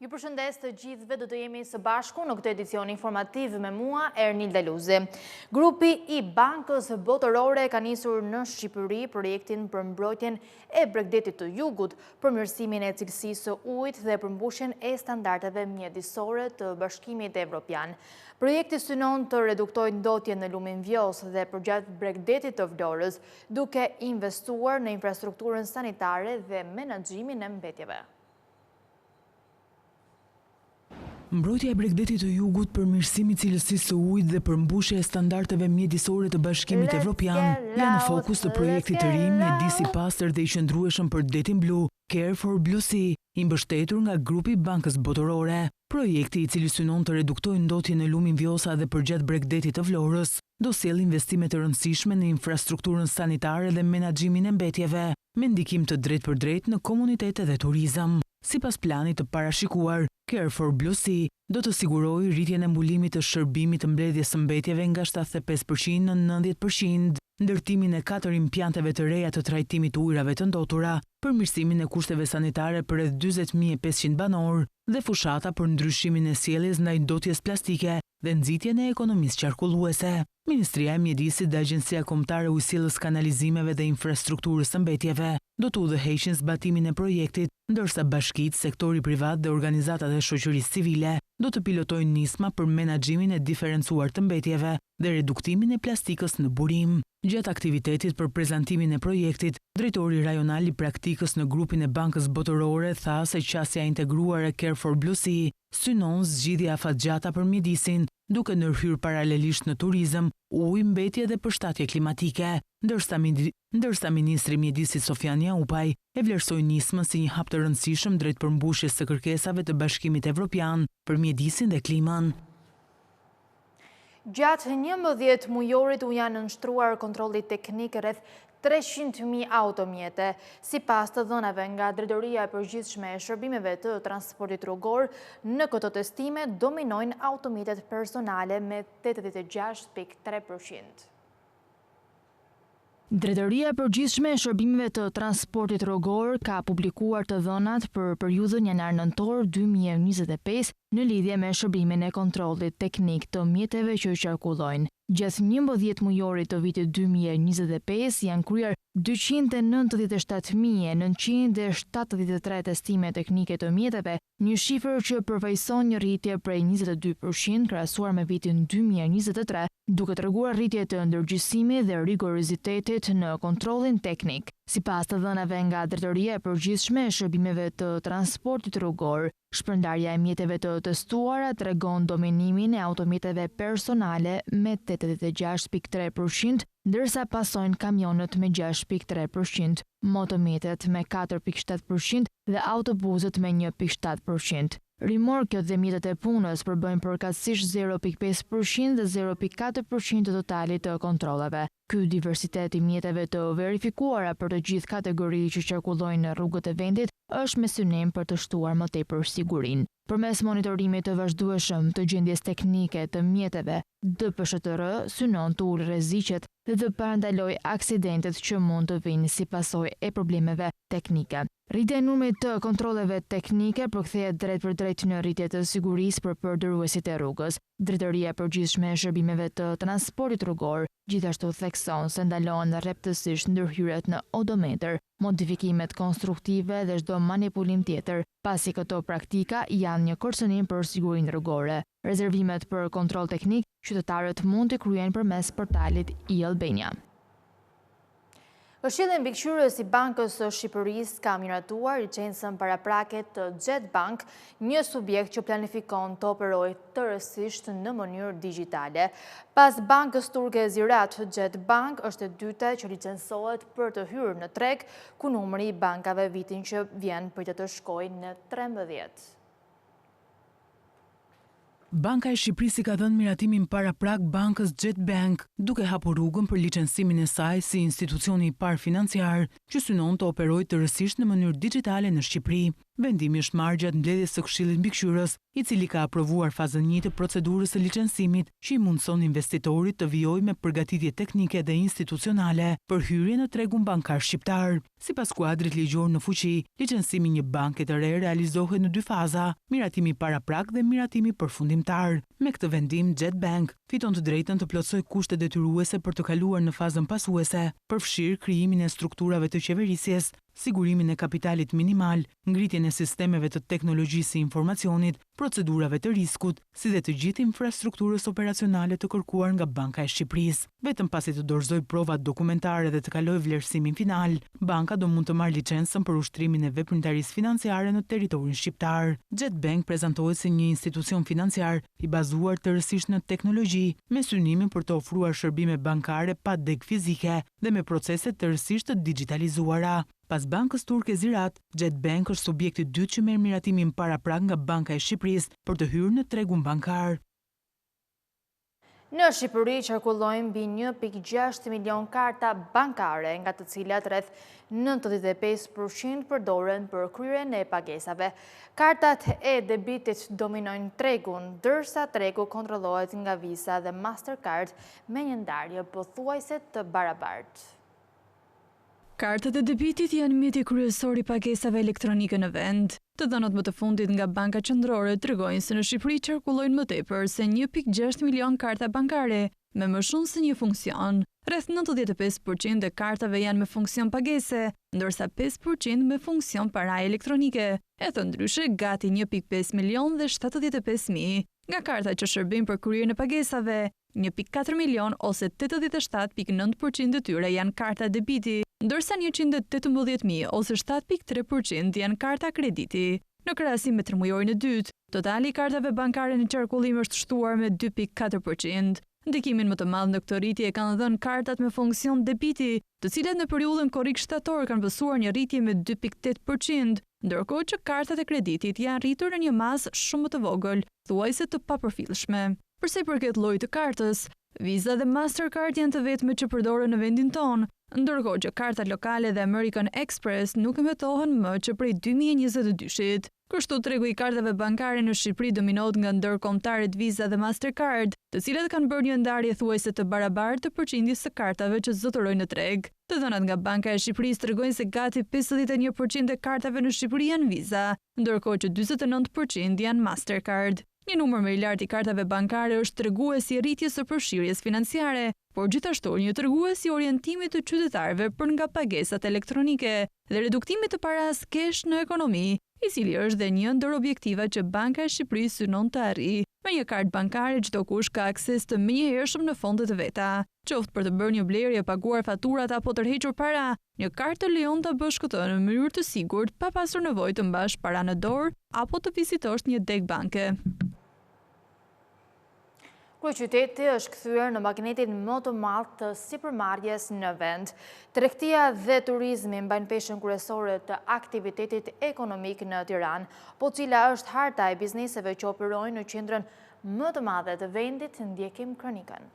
Ju përshëndes të gjithëve, do të jemi së bashku në këtë edicion informativ me mua, Ernilda Luzi. Grupi i Bankës Botërore ka nisur në Shqipëri projektin për mbrojtjen e Bregdetit të Jugut, përmirësimin e cilësisë së ujit dhe përmbushjen e standardeve mjedisore të Bashkimit Evropian. Projekti synon të reduktojë ndotjen në lumin Vjos dhe përgjat Bregdetit të Vlorës, duke investuar në infrastrukturën sanitare dhe menaxhimin e mbetjeve. Mbrojtja e Bregdetit të Jugut, përmirësimi i cilësisë së ujit dhe përmbushja e standardeve mjedisore të Bashkimit Evropian janë në fokus të projektit të ri mjedis i pastër dhe i qëndrueshëm për detin blu, Care for Blue Sea, i mbështetur nga grupi i Bankës Botërore. Projekti, i cili synon të reduktojë ndotjen në lumin Vjosa dhe përgjat Bregdetit të Vlorës, do sjellë investime të rëndësishme në infrastrukturën sanitare dhe menaxhimin e mbetjeve, me ndikim të drejtë për drejtë në komunitete dhe turizëm. Sipas planit të parashikuar, Care for Blue Sea do të sigurojë rritjen e mbulimit të shërbimit të mbledhjes së mbetjeve nga 75% në 90%, ndërtimin e 4 impianteve të reja të trajtimit të ujrave të ndotura, përmirësimin e kushteve sanitare për rreth 40.500 banorë dhe fushata për ndryshimin e sjelljes ndaj ndotjes plastike dhe nxitjen e ekonomisë qarkulluese. Ministria e Mjedisit dhe Agjencia Kombëtare Ujësillës, Kanalizimeve dhe Infrastrukturës së mbetjeve do të udhëheqin zbatimin e projektit, ndërsa bashkitë, sektori privat dhe organizatat e shoqërisë civile do të pilotojnë nisma për menaxhimin e diferencuar të mbetjeve dhe reduktimin e plastikës në burim. Gjatë aktivitetit për prezantimin e projektit, drejtori rajonal i praktikës në grupin e Bankës Botërore tha se qasja integruar e Care for Blue Sea synon zgjidhje afatgjata për mjedisin, duke ndërhyrë paralelisht në turizëm, ujë, mbetje dhe përshtatje klimatike, ndërsa Ministri i Mjedisit Sofian Jaupaj e vlerësoi nismën si një hap të rëndësishëm drejt përmbushjes së kërkesave të Bashkimit Evropian për mjedisin dhe klimën. Gjatë 11 mujorit u janë nënshtruar kontrolli teknik rreth 300.000 automjete. Sipas të dhënave nga Drejtoria e Përgjithshme e Shërbimeve të Transportit Rrugor, në këto testime dominojnë automjetet personale me 86.3%. Drejtoria e Përgjithshme e Shërbimeve të Transportit Rrugor ka publikuar të dhënat për periudhën janar-nëntor 2025 në lidhje me shërbimin e kontrollit teknik të mjeteve që qarkullojnë. Gjatë 11 mujorit të vitit 2025 janë kryer 297.973 testime teknike të mjeteve, një shifër që përfaqëson një rritje prej 22% krahasuar me vitin 2023, duke treguar rritje të ndërgjegjësimit dhe rigorozitetit në kontrollin teknik. Sipas të dhënave nga Drejtoria e Përgjithshme e Shërbimeve të Transportit Rrugor, shpërndarja e mjeteve të testuara tregon dominimin e automjeteve personale me 86.3%, ndërsa pasojnë kamionët me 6.3%, motomjetet me 4.7% dhe autobuset me 1.7%. Rimorkët dhe mjetet e punës përbëjnë përkatësisht 0.5% dhe 0.4% të totalit të kontrollave. Ky diversitet i mjeteve të verifikuara për të gjithë kategoritë që qarkullojnë në rrugët e vendit është me synim për të shtuar më tepër sigurinë. Përmes monitorimit të vazhdueshëm të gjendjes teknike të mjeteve, DPSHTR synon të ulë rreziqet dhe të parandalojë aksidentet që mund të vinë si pasojë e problemeve teknike. Rritja e numrit të kontrolleve teknike përkthehet drejt për drejt në rritje të sigurisë për përdoruesit e rrugës. Drejtoria e Përgjithshme e Shërbimeve të Transportit Rrugor gjithashtu thekson se ndalohen rreptësisht ndërhyrjet në odometër, modifikimet konstruktive dhe çdo manipulim tjetër, pasi këto praktika janë një kërcënim për sigurinë rrugore. Rezervimet për kontroll teknik qytetarët mund të kryejnë përmes portalit e-Albania. Këshilli Mbikëqyrës i Bankës së Shqipërisë ka miratuar licencën paraprake të Jet Bank, një subjekt që planifikon të operojë tërësisht në mënyrë digjitale. Pas bankës turke Ziraat, Jet Bank është e dyta që licencohet për të hyrë në treg, ku numri i bankave vitin që vjen pritet të shkojë në 13. Banka e Shqipërisë ka dhënë miratimin paraprak bankës Jet Bank, duke hapur rrugën për licencimin e saj si institucioni i parë financiar që synon të operojë tërësisht në mënyrë digjitale në Shqipëri. Vendimi është marrë gjatë mbledhjes së Këshillit Mbikëqyrës, i cili ka aprovuar fazën 1 të procedurës së licencimit, që i mundson investitorit të vijojë me përgatitje teknike dhe institucionale për hyrje në tregun bankar shqiptar. Sipas kuadrit ligjor në fuqi, licencimi një banke të re realizohet në 2 faza, miratimi paraprak dhe miratimi përfundimtar. Me këtë vendim, Jet Bank fiton të drejtën të plotësoj kushtet detyruese për të kaluar në fazën pasuese, përfshirë krijimin e strukturave të qeverisjes, sigurimin e kapitalit minimal, ngritjen e sistemeve të teknologjisë së informacionit, procedurave të riskut, si dhe të gjithë infrastrukturës operacionale të kërkuar nga Banka e Shqipërisë. Vetëm pasi të dorëzoj provat dokumentare dhe të kaloj vlerësimin final, banka do mund të marrë licencën për ushtrimin e veprimtarisë financiare në territorin shqiptar. Jet Bank prezantohet si një institucion financiar i bazuar tërësisht në teknologji, me synimin për të ofruar shërbime bankare pa deg fizike dhe me procese tërësisht të digitalizuara. Pas bankës turke Ziraat, Jet Bank është subjekti i dytë që merr miratimin paraprak nga Banka e Shqipërisë për të hyrë në tregun bankar. Në Shqipëri qarkullojnë mbi 1.6 milion karta bankare, nga të cilat rreth 95% përdoren për kryerjen e pagesave. Kartat e debitit dominojnë tregun, ndërsa tregu kontrollohet nga Visa dhe Mastercard me një ndarje pothuajse të barabartë. Kartat e debitit janë mjeti kryesor i pagesave elektronike në vend. Të dhënat më të fundit nga Banka Qendrore tregojnë se në Shqipëri qarkullojnë më tepër se 1.6 milion karta bankare, me më shumë se një funksion. Rreth 95% e kartave janë me funksion pagese, ndërsa 5% me funksion paraje elektronike. E të ndryshe, gati 1.5 milion dhe 75.000. Nga karta që shërbejnë për kryerjen e pagesave, 1.4 milion ose 87.9% e tyre janë karta debiti, ndërsa 118.000 ose 7.3% janë karta krediti. Në krahasim me tremujorin e dytë, totali i kartave bankare në qarkullim është shtuar me 2.4%. Ndikimin më të madh në këtë rritje kanë dhënë kartat me funksion debiti, të cilat në periudhën korrik shtator kanë pësuar një rritje me 2.8%, ndërkohë që kartat e kreditit janë rritur në një masë shumë të vogël, thuajse të papërfillshme. Përsa i përket llojit të kartës, Visa dhe Mastercard janë të vetme që përdoren në vendin tonë, ndërkohë që kartat lokale dhe American Express nuk emetohen më që prej 2022-shit. Kështu tregu i kartave bankare në Shqipëri dominohet nga ndërkombëtarët Visa dhe Mastercard, të cilat kanë bërë një ndarje thuajse të barabartë të përqindjes së kartave që zotërojnë në treg. Të dhënat nga Banka e Shqipërisë tregojnë se gati 51% e kartave në Shqipëri janë Visa, ndërkohë që 49% janë Mastercard. Një numër më i lartë i kartave bankare është tregues i rritjes së përfshirjes financiare, por gjithashtu një tregues i orientimit të qytetarëve për nga pagesat elektronike dhe reduktimit të paras kesh në ekonomi, i cili është dhe një ndër objektivat që Banka e Shqipërisë synon të arrijë. Me një kartë bankare çdo kush ka akses të menjëhershëm në fondet e veta, qoftë për të bërë një blerje, paguar faturat apo tërhequr para. Një kartë të lejon ta bësh këtë në mënyrë të sigurt, pa pasur nevojë të mbash para në dorë apo të vizitosh një deg banke. Kryeqyteti është kthyer në magnetin më të madh të sipërmarrjes në vend. Tregtia dhe turizmi mbajnë peshën kryesore të aktivitetit ekonomik në Tiranë, po cila është harta e bizneseve që operojnë në qendrën më të madhe të vendit, ndjekim kronikën.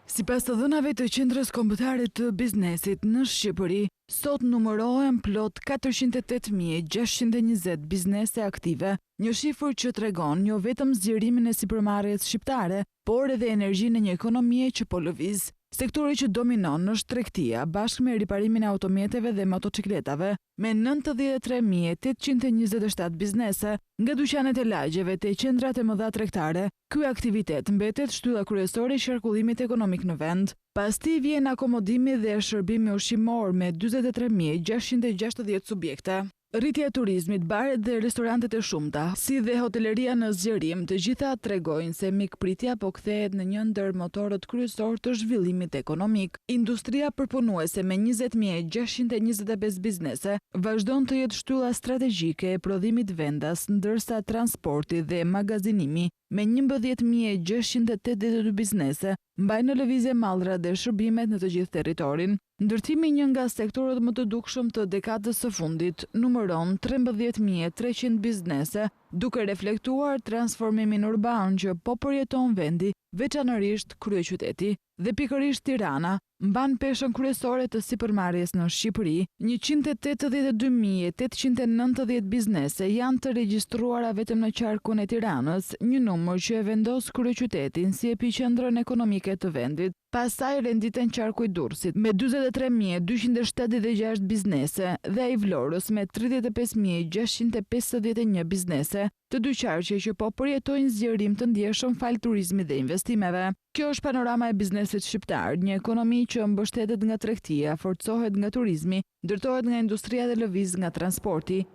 Sipas të dhënave të Qendrës Kombëtare të Biznesit në Shqipëri, sot numërohen plot 408.620 biznese aktive, një shifër që tregon jo vetëm zgjerimin e sipërmarrjes shqiptare, por edhe energjinë e një ekonomie që po lëviz. Sektori që dominon është tregtia, bashkë me riparimin e automjeteve dhe motocikletave, me 93.827 biznese, nga dyqanet e lagjeve te qendrat e mëdha tregtare. Ky aktivitet mbetet shtylla kryesore e qarkullimit ekonomik në vend. Pas tij vjen akomodimi dhe shërbimi ushqimor me 43.660 subjekte. Rritja e turizmit, baret dhe restorantet e shumta, si dhe hoteleria në zgjerim, të gjitha tregojnë se mikpritja po kthehet në një ndër motorët kryesor të zhvillimit ekonomik. Industria përpunuese me 20.625 biznese vazhdon të jetë shtylla strategjike e prodhimit vendas, ndërsa transporti dhe magazinimi me 11.682 biznese mbajnë në lëvizje mallra dhe shërbimet në të gjithë territorin. Ndërtimi, një nga sektorët më të dukshëm të dekadës së fundit, numëron 13.300 biznese, duke reflektuar transformimin urban që po përjeton vendi, veçanërisht kryeqyteti. dhe pikërisht Tirana mban peshën kryesore të sipërmarrjes në Shqipëri. 182.890 biznese janë të regjistruara vetëm në qarkun e Tiranës, një numër që e vendos kryeqytetin si epiqendrën ekonomike të vendit. Pastaj renditen qarku i Durrësit me 43.276 biznese dhe ai Vlorës me 35.651 biznese, të dy qarqe që po përjetojnë zgjerim të ndjeshëm fal turizmit dhe investimeve. Kjo është panorama e biznesit shqiptar, një ekonomi që mbështetet nga tregtia, forcohet nga turizmi, ndërtohet nga industria dhe lëviz nga transporti.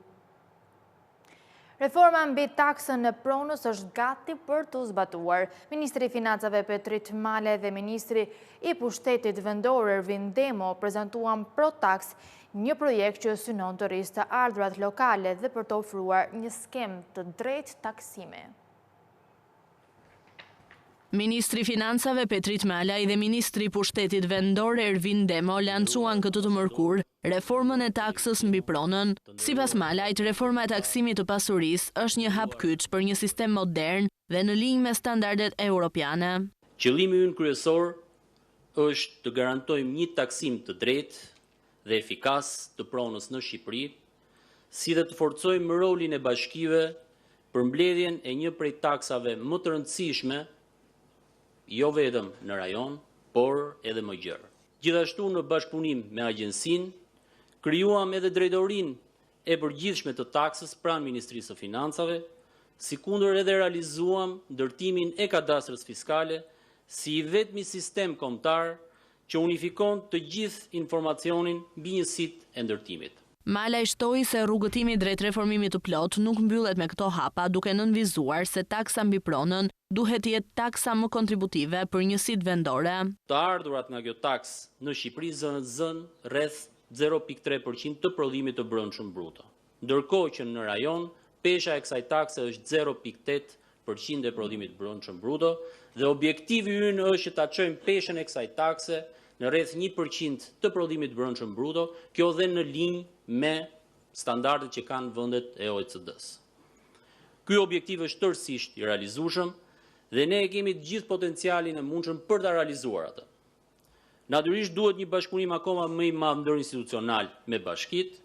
Reforma mbi taksën në pronës është gati për të zbatuar. Ministri i Financave Petrit Male dhe Ministri i Pushtetit Vendor Ervin Demo prezantuan ProTax, një projekt që synon të rrisë të ardhurat lokale dhe për të ofruar një skem të drejtë taksime. Ministri i Financave Petrit Malaj dhe Ministri i Pushtetit Vendor Ervin Demo lancuan këtë të mërkur reformën e taksës mbi pronën. Sipas Malajt, reforma e taksimit të pasurisë është një hap kyç për një sistem modern dhe në linjë me standardet europiane. Qëllimi ynë kryesor është të garantojmë një taksim të drejtë dhe efikas të pronës në Shqipëri, si dhe të forcojmë rolin e bashkive për mbledhjen e një prej taksave më të rëndësishme, jo vetëm në rajon, por edhe më gjerë. Gjithashtu në bashkëpunim me agjensinë, krijuam edhe drejtorinë e përgjithshme të taksës pranë Ministrisë së Financave, sikundër edhe realizuam ndërtimin e kadastrës fiskale si i vetmi sistem kombëtar që unifikon të gjithë informacionin mbi njësitë e ndërtimit. Malaj shtoi se rrugëtimi drejt reformimit të plot nuk mbyllet me këto hapa, duke nënvizuar se taksa mbi pronën duhet jetë taksa më kontributive për njësitë vendore. Të ardhurat nga kjo taks në Shqipëri zën rreth 0.3% të prodhimit të brendshëm bruto, ndërkohë që në rajon pesha e kësaj takse është 0.8% e prodhimit brendshëm bruto dhe objektivi ynë është që ta çojmë peshën e kësaj takse në rreth 1% të prodhimit brendshëm bruto, kjo dhe në linjë me standardet që kanë vendet e OECD-s. Ky objektiv është tërësisht i realizueshëm dhe ne e kemi të gjithë potencialin e mundshëm për ta realizuar atë. Natyrisht duhet një bashkëpunim akoma më i madh ndërinstitucional me bashkitë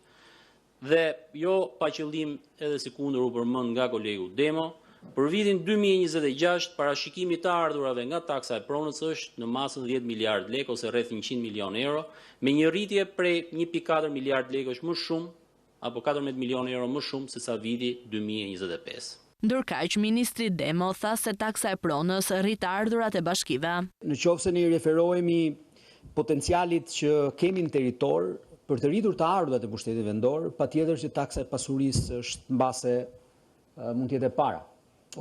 dhe jo pa qëllim edhe sikundër u përmend nga kolegu Demo, për vitin 2026 parashikimi të ardhurave nga taksa e pronës është në masën 10 miliard lekë ose rreth 100 milion euro, me një rritje prej 1.4 miliard lekë është më shumë apo 14 milion euro më shumë se sa viti 2025. Ndërkaq, Ministri Demo tha se taksa e pronës rrit ardhurat e bashkive. Në qoftë se ne i referohemi potencialit që kemi në territor për të rritur të ardhurat e pushtetit vendor, patjetër që taksa e pasurisë është mbase mund të jetë e para,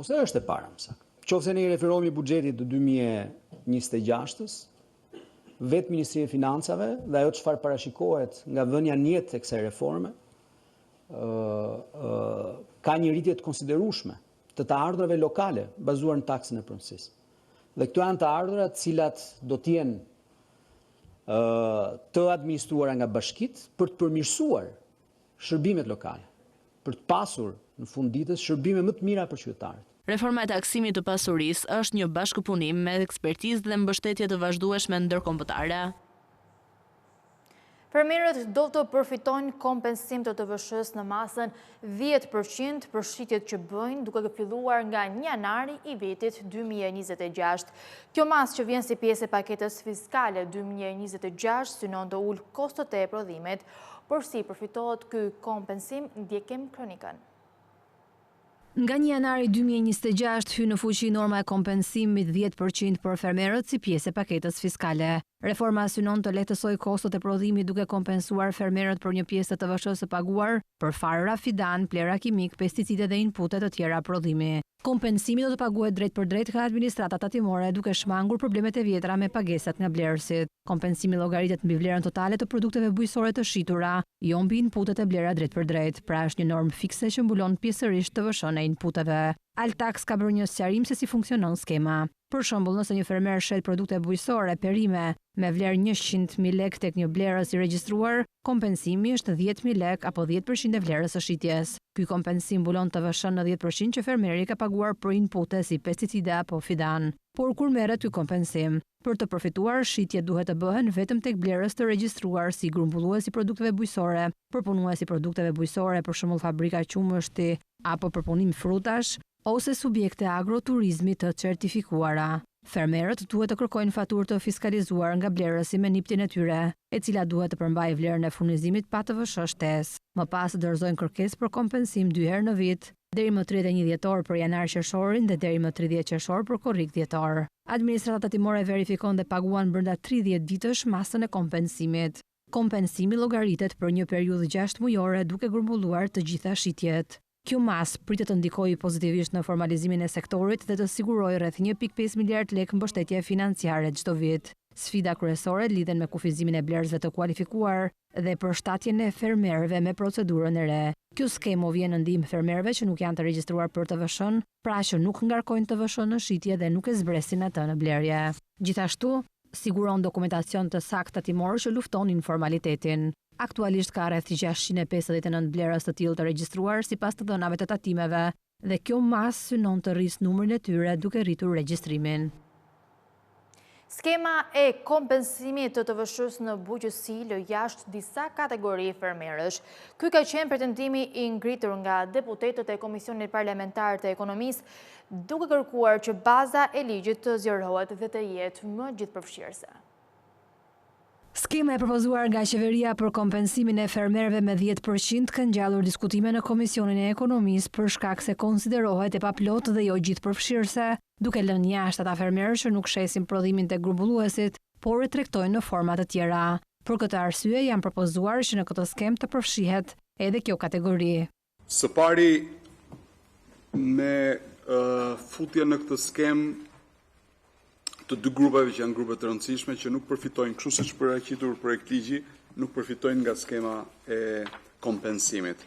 ose është e para më saktë. Qoftë se ne i referohemi buxhetit të 2026-s, vetë Ministria e Financave dhe ajo çfarë parashikohet nga vënia në jetë e kësaj reforme, ka një rritje të konsiderueshme të ardhurave lokale bazuar në taksën e pronësisë. Dhe këto janë të ardhura të cilat do të jenë të administruara nga bashkitë për të përmirësuar shërbimet lokale, për të pasur në fund ditës shërbime më të mira për qytetarët. Reforma e taksimit të pasurisë është një bashkëpunim me ekspertizë dhe mbështetje të vazhdueshme ndërkombëtare. Fermerët do të përfitojnë kompensim të TVSH-s në masën 10% për shitjet që bëjnë duke filluar nga 1 janari i vitit 2026. Kjo masë që vjen si pjesë e paketës fiskale 2026 synon të ulë kostot e prodhimit, por si përfitohet ky kompensim, ndjekim kronikën. Nga 1 janari 2026 hy në fuqi norma e kompensimit 10% për fermerët si pjesë e paketës fiskale. Reforma synon të lehtësoj kostot e prodhimit duke kompensuar fermerët për një pjesë të TVSH-s së paguar për farëra, fidan, plera kimik, pesticide dhe inputet të tjera prodhimi. Kompensimi do të paguhet drejt për drejt nga administratat tatimore duke shmangur problemet e vjetra me pagesat nga blerësit. Kompensimi llogaritet mbi vlerën totale të produkteve bujqësore të shitura, jo mbi inputet e blera drejt për drejt, pra është një normë fikse që mbulon pjesërisht TVSH-n e inputeve. Altax ka bërë një sqarim se si funksionon skema. Për shembull, nëse një fermer shet produkte bujqësore perime me vlerë 100.000 lek tek një blerës i regjistruar, kompensimi është 10.000 lek apo 10% e vlerës së shitjes. Ky kompensim mbulon TVSH-n në 10% që fermeri ka paguar për inpute si pesticide apo fidan. Por kur merret ky kompensim? Për të përfituar, shitjet duhet të bëhen vetëm tek blerës të regjistruar si grumbulluesi produkteve bujqësore, përpunuesi produkteve bujqësore, për shembull fabrika qumështi apo përpunim frutash, ose subjekte agroturizmi të certifikuara. Fermerët duhet të kërkojnë faturë të fiskalizuar nga blerësi me niptin e tyre, e cila duhet të përmbajë vlerën e furnizimit pa TVSH shtesë. Më pas dorëzojnë kërkesë për kompensim 2 herë në vit, deri më 31 dhjetor për janar-qershorin dhe deri më 30 qershor për korrik-dhjetor. Administrata tatimore verifikon dhe paguan brenda 30 ditësh masën e kompensimit. Kompensimi llogaritet për një periudhë 6 mujore duke grumbulluar të gjitha shitjet. Kjo mas pritet të ndikojë pozitivisht në formalizimin e sektorit dhe të sigurojë rreth 1.5 miliard lekë mbështetje financiare çdo vit. Sfida kryesore lidhen me kufizimin e blerësve të kualifikuar dhe përshtatjen e fermerëve me procedurën e re. Kjo skemë vjen në ndihmë fermerëve që nuk janë të regjistruar për TVSH-n, pra që nuk ngarkojnë TVSH-n në shitje dhe nuk e zbresin atë në blerje. Gjithashtu, siguron dokumentacion të saktë tatimor që lufton informalitetin. Aktualisht ka rreth 659 blerës të tillë të regjistruar sipas të dhënave të tatimeve dhe kjo mas synon të rrisë numrin e tyre duke rritur regjistrimin. Skema e kompensimit të TVSH-s në bujqësi lë jashtë disa kategori fermerësh. Ky ka qenë pretendimi i ngritur nga deputetët e Komisionit Parlamentar të Ekonomisë, duke kërkuar që baza e ligjit të zgjerohet dhe të jetë më gjithëpërfshirëse. Skema e propozuar nga qeveria për kompensimin e fermerëve me 10% ka ngjallur diskutime në Komisionin e Ekonomisë për shkak se konsiderohet e paplot dhe jo gjithëpërfshirëse, duke lënë jashtë ata fermerë që nuk shesin prodhimin tek grumbulluesit, por e tregtojnë në forma të tjera. Për këtë arsye janë propozuar që në këtë skemë të përfshihet edhe kjo kategori. Së pari, me futje në këtë skemë të dy grupeve që janë grupe të rëndësishme që nuk përfitojnë, kështu siç paraqitur projekt ligji, nuk përfitojnë nga skema e kompensimit.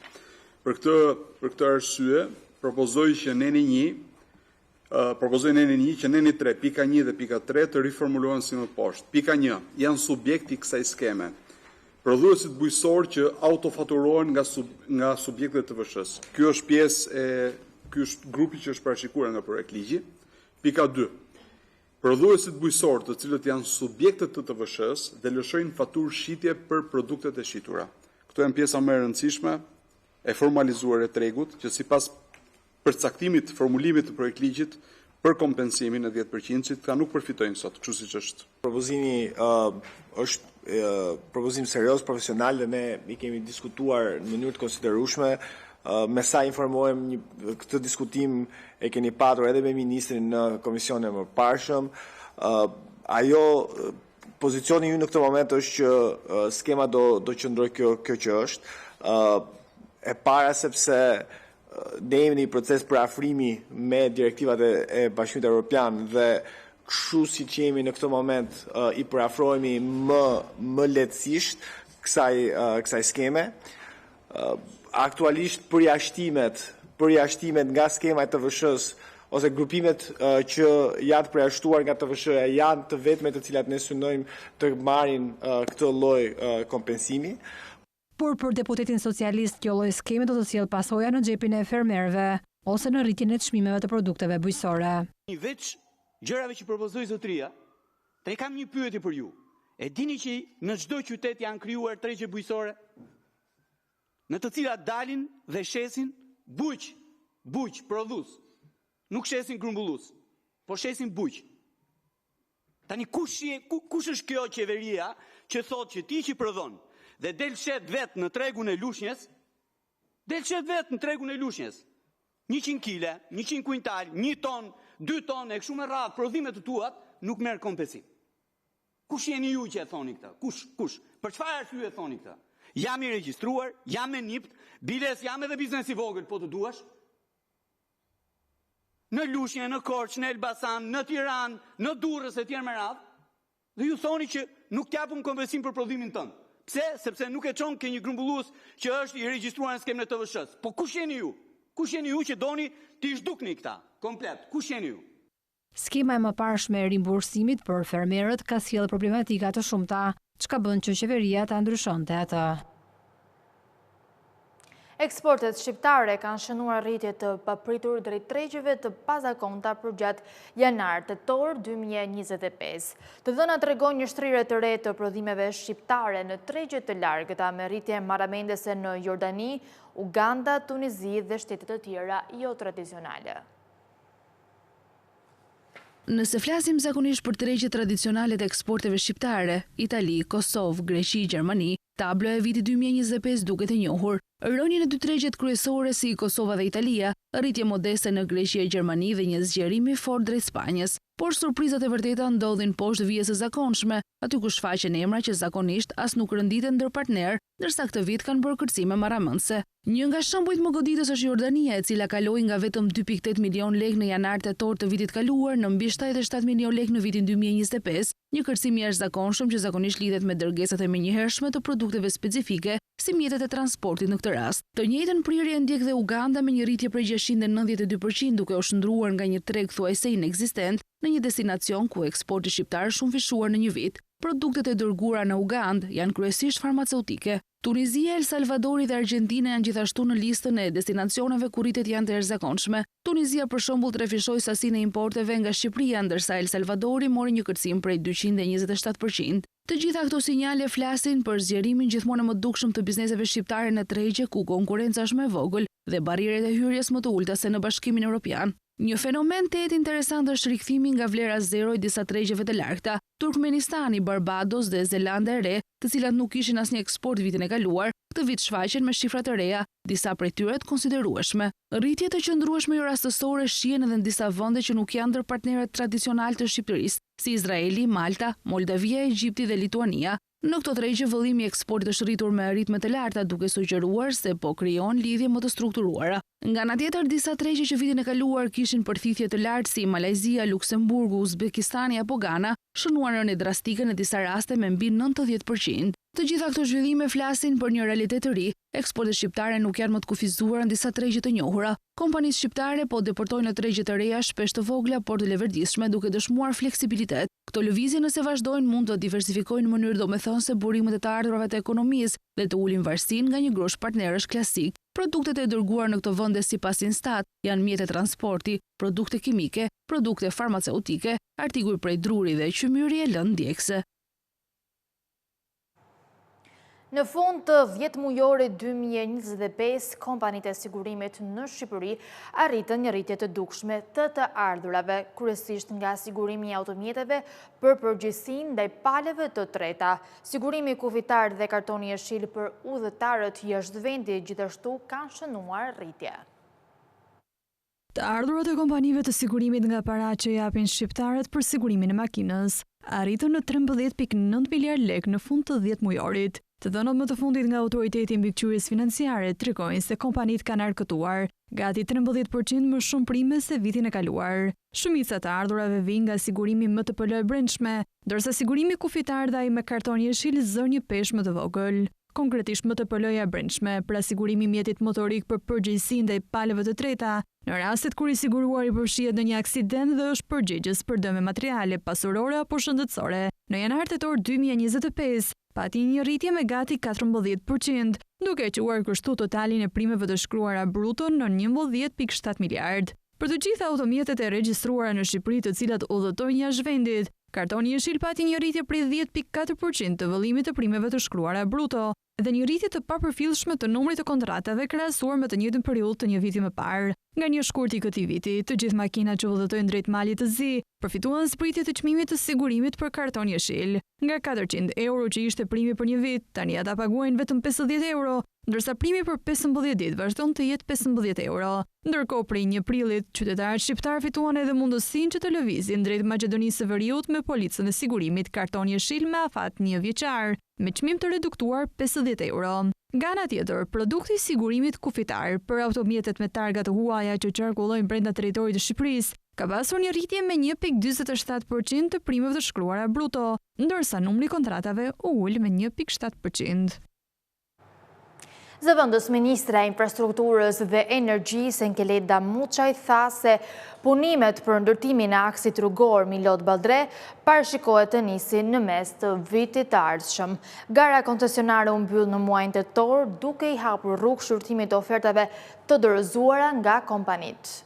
Për këtë arsye, propozoj neni 1 që neni 3, pika 1 dhe pika 3 të riformulohen si më poshtë. Pika 1, janë subjekti kësaj skeme. Prodhuesit bujqësor që autofaturohen nga subjektet të TVSH-s. Ky është grupi që është parashikuar nga projekt ligji. Pika 2. Prodhuesit bujqësor të cilët janë subjektet të TVSH-s dhe lëshojnë faturë shitje për produktet e shitura. Këto janë pjesa më e rëndësishme e formalizuar e tregut që sipas përcaktimit formulimit të projekt ligjit për kompensimin e 10% që nuk përfitojnë sot, kështu siç është. Propozimi është propozim serioz, profesional dhe ne i kemi diskutuar në mënyrë të konsiderueshme. Me sa informohem, këtë diskutim e keni patur edhe me ministrin në komisionin e mëparshëm. Ajo pozicioni ju në këtë moment është që skema do qëndroj kjo që është. E para sepse ne jemi në një proces për afrimi me direktivat e Bashkimit Evropian dhe kështu siç jemi në këtë moment i përafrohemi më lehtësisht kësaj skeme. Aktualisht përjashtimet nga skema e TVSH-s ose grupimet që janë të përjashtuar nga TVSH-ja janë të vetme të cilat ne synojmë të marrin këtë lloj kompensimi. Por për deputetin socialist kjo lloj skeme do të sjellë pasoja në xhepin e fermerëve ose në rritjen e çmimeve të produkteve bujqësore. Veç gjërave që propozoi zotëria, te kam një pyetje për ju. E dini që në çdo qytet janë krijuar tregje bujqësore? Në të cilat dalin dhe shesin bujq prodhues. Nuk shesin grumbullues, po shesin bujq. Tani kush është kjo qeveria që thot që ti që prodhon dhe del shet vet në tregun e lushnjës, 100 kile, 100 kuintal, 1 ton, 2 ton e kështu me radhë prodhimet të tuat nuk merr kompensim. Kush jeni ju që e thoni këtë? Kush? Për çfarë arsye e thoni këtë? Jam i regjistruar, jam me NIPT, biles jam edhe biznes i vogël po të duash. Në Lushnjë, në Korçë, në Elbasan, në Tiranë, në Durrës e tjerë me radhë. Dhe ju thoni që nuk t'japum kompensim për prodhimin tënd. Pse? Sepse nuk e çon ke një grumbullues që është i regjistruar në skemën e TVSH-s. Po kush jeni ju? Kush jeni ju që doni t'i zhdukni këta? Komplet, kush jeni ju? Skema e mëparshme e rimbursimit për fermerët ka sjellë problematika të shumta, çka bën që qeveria ta ndryshonte atë. Eksportet shqiptare kanë shënuar rritje të papritur drejt tregjeve të pazakonta përgjatë janar-tetor 2025. Të dhënat tregojnë një shtrirje të re të prodhimeve shqiptare në tregje të largëta me rritje marramendese në Jordani, Uganda, Tunizi dhe shtete të tjera jo tradicionale. Nëse flasim zakonisht për tregjet tradicionale të eksporteve shqiptare, Itali, Kosovë, Greqi, Gjermani, tablo e vitit 2025 duket e njohur. Rënien në dy tregjet kryesore si Kosova dhe Italia, rritje modeste në Greqi e Gjermani dhe një zgjerimi fort drejt Spanjës. Por surprizat e vërteta ndodhin poshtë vijes së zakonshme, aty ku shfaqen emra që zakonisht as nuk rënditen ndër partner, ndërsa këtë vit kanë bërë kërcime marramendse. Një nga shembujt më goditës është Jordania, e cila kaloi nga vetëm 2.8 milion lekë në janar-tetor të vitit kaluar në mbi 77 milion lekë në vitin 2025, një kërcim i jashtëzakonshëm që zakonisht lidhet me dërgesat e menjëhershme të produkteve specifike, si mjetet e transportit në këtë rast. Të njëjtën prirje ndjek dhe Uganda me një rritje prej 692% duke u shndruar nga një treg thuajse inekzistent në një destinacion ku eksporti shqiptar shumë fishuar në një vit. Produktet e dërguara në Ugandë janë kryesisht farmaceutike. Tunizia, El Salvadori dhe Argentina janë gjithashtu në listën e destinacioneve ku rritjet janë të jashtëzakonshme. Tunizia për shembull trefishoi sasinë e importeve nga Shqipëria, ndërsa El Salvadori mori një kërcim prej 227%. Të gjitha këto sinjale flasin për zgjerimin gjithmonë më dukshëm të bizneseve shqiptare në tregje ku konkurenca është më e vogël dhe barrierat e hyrjes më të ulta se në Bashkimin Evropian. Një fenomen të interesant është rikthimi nga vlera zero i disa tregjeve të largëta, Turkmenistani, Barbados dhe Zelanda e Re, të cilat nuk kishin asnjë eksport vitin e kaluar, këtë vit shfaqen me shifra të reja, disa prej tyre të konsiderueshme. Rritje të qëndrueshme jo rastësore shihen edhe në disa vende që nuk janë ndër partnerët tradicional të Shqipërisë, si Izraeli, Malta, Moldavia, Egjipti dhe Lituania. Në këto tregje vëllimi i eksportit është rritur me ritme të larta, duke sugjeruar se po krijon lidhje më të strukturuara. Nga ana tjetër, disa tregje që vitin e kaluar kishin përthithje të lartë si Malajzia, Luksemburgu, Uzbekistani apo Gana, shënuan rënje drastike në disa raste me mbi 90%. Të gjitha këto zhvillime flasin për një realitet të ri. Eksportet shqiptare nuk janë më të kufizuara në disa tregje të njohura. Kompanitë shqiptare po deportojnë në tregje të reja shpesh të vogla por të leverdishme, duke dëshmuar fleksibilitet. Këto lëvizje nëse vazhdojnë mund të diversifikojnë në mënyrë domethënëse burimet e të ardhurave të ekonomisë dhe të ulin varësinë nga një grush partnerësh klasik. Produktet e dërguar në këto vende sipas Instat janë mjete transporti, produkte kimike, produkte farmaceutike, artikuj prej druri dhe qymyri e lëndë ndjekse. Në fund të 10 mujorit 2025, kompanitë e sigurimit në Shqipëri arritën një rritje të dukshme të ardhurave, kryesisht nga sigurimi i automjeteve për përgjegjësinë ndaj paleve të treta. Sigurimi kufitar dhe kartoni jeshil për udhëtarët jashtë vendit gjithashtu kanë shënuar rritje. Të ardhurat e kompanive të sigurimit nga para që japin shqiptarët për sigurimin e makinës arritën në 13.9 miliard lekë në fund të 10 mujorit. Të dhënat më të fundit nga Autoriteti i Mbikëqyrjes Financiare tregojnë se kompanitë kanë arkëtuar gati 13% më shumë prime se vitin e kaluar. Shumica të ardhurave vijnë nga sigurimi MTPL e brendshme, ndërsa sigurimi kufitar dhe ai me karton jeshil zë një peshë më të vogël. Konkretisht MTPL-ja e brendshme, pra sigurimi mjetit motorik për përgjegjësinë ndaj paleve të treta, në rastet kur i siguruari përfshihet në një aksident dhe është përgjegjës për dëme materiale, pasurore apo shëndetësore. Në janar-tetor 2025, pati një rritje me gati 14%, duke quar kështu totalin e primeve të shkruara bruto në 11.7 miliard. Për të gjitha automjetet e regjistruara në Shqipëri të cilat udhëtojnë jashtë vendit, kartoni jeshil pati një rritje prej 10.4% të vëllimit të primeve të shkruara bruto dhe një rritje të papërfillshme të numrit të kontratave krahasuar me të njëjtën periudhë të një viti më parë. Nga një shkurti i këtij viti, të gjithë makinat që udhëtojnë drejt malit të zi përfituan zbritje të çmimit të sigurimit për karton jeshil. Nga 400 euro që ishte primi për një vit, tani ata paguajnë vetëm 50 euro, ndërsa primi për 15 ditë vazhdon të jetë 15 euro. Ndërkohë prej 1 prillit, qytetarët shqiptar fituan edhe mundësinë që të lëvizin drejt Maqedonisë së Veriut me policën e sigurimit karton jeshil me afat 1 vjeçar, me çmim të reduktuar 50 euro. Nga ana tjetër, produkti i sigurimit kufitar për automjetet me targa të huaja që qarkullojnë brenda territorit të Shqipërisë ka pasur një rritje me 1.47% të primeve të shkruara bruto, ndërsa numri kontratave u ul me 1.7%. Zëvendës Ministra e Infrastrukturës dhe Energjisë Enkeleda Muçaj tha se punimet për ndërtimin e aksit rrugor Milot Balltre parashikohet të nisin në mes të vitit të ardhshëm. Gara koncesionare u mbyll në muajin tetor, duke i hapur rrugë shqyrtimit të ofertave të dorëzuara nga kompanitë.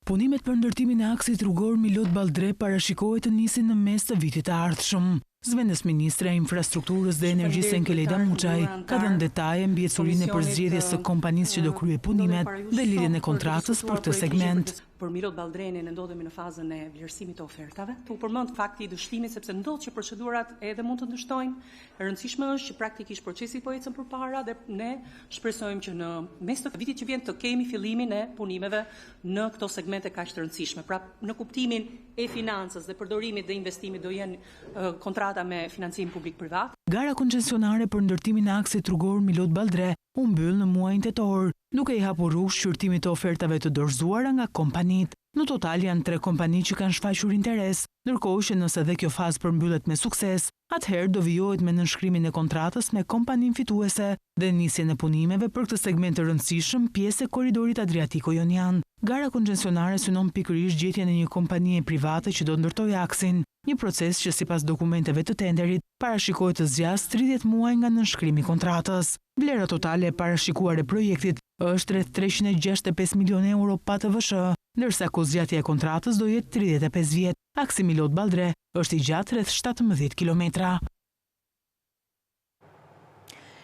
Punimet për ndërtimin e aksit rrugor Milot Balltre parashikohet të nisin në mes të vitit të ardhshëm. Zëvendës Ministra e Infrastrukturës dhe Energjisë Enkeleda Muçaj ka dhënë detaje mbi ecurinë e përzgjedhjes së kompanisë që do kryej punimet dhe lidhjen e kontraktës për këtë segment. Për Milot Balltrenin ne ndodhemi në fazën e vlerësimit të ofertave. Tu përmend fakti i dështimit sepse ndodh që procedurat edhe mund të ndështojnë. E rëndësishme është që praktikisht procesi po ecën përpara dhe ne shpresojmë që në mes të vitit që vjen të kemi fillimin e punimeve në këto segmente kaq të rëndësishme. Pra në kuptimin e financës dhe përdorimit dhe investimit do jenë kontrata me financim publik-privat. Gara koncesionare për ndërtimin e aksit rrugor Milot Balltre u mbyll në muajin tetor, duke i hapur rrugë shqyrtimit të ofertave të dorëzuara nga kompanitë. Në total janë 3 kompani që kanë shfaqur interes, ndërkohë që nëse dhe kjo fazë përmbyllet me sukses, atëherë do vijohet me nënshkrimin e kontratës me kompaninë fituese dhe nisjen e punimeve për këtë segment të rëndësishëm pjesë e korridorit Adriatiko-Jonian. Gara koncesionare synon pikërisht gjetjen e një kompanie private që do ndërtojë aksin, një proces që sipas dokumenteve të tenderit parashikohet të zgjasë 30 muaj nga nënshkrimi i kontratës. Vlera totale e parashikuar e projektit është rreth 365 milionë euro pa TVSH, ndërsa kozgjatja e kontratës do jetë 35 vjet. Aksi Milot Balltre është i gjatë rreth 17 kilometra.